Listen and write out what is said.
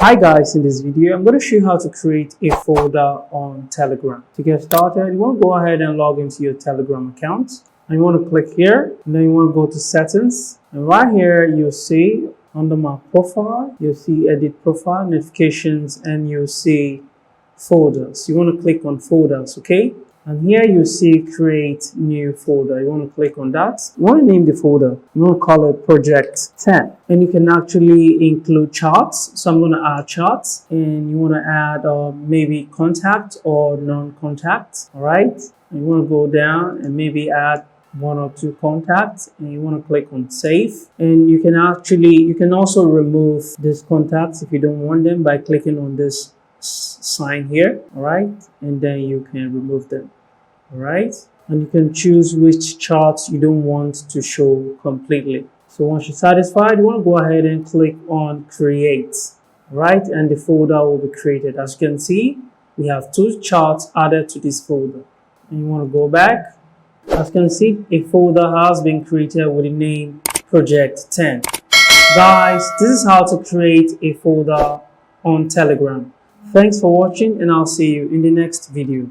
Hi guys, in this video I'm going to show you how to create a folder on Telegram. To get started, you want to go ahead and log into your Telegram account, and you want to click here, and then you want to go to settings, and right here you'll see under my profile, you'll see edit profile, notifications, and you'll see folders. You want to click on folders, okay? And here you see create new folder. You want to click on that. You want to name the folder. You want to call it project 10. And you can actually include charts. So I'm going to add charts, and you want to add maybe contact or non-contact. All right. And you want to go down and maybe add one or two contacts, and you want to click on save. And you can also remove these contacts if you don't want them by clicking on this sign here. All right, and then you can remove them. All right, and you can choose which charts you don't want to show completely. So once you're satisfied, you want to go ahead and click on create. All right, and the folder will be created. As you can see, we have two charts added to this folder, and you want to go back. As you can see, a folder has been created with the name project 10. Guys, this is how to create a folder on Telegram. Thanks for watching, and I'll see you in the next video.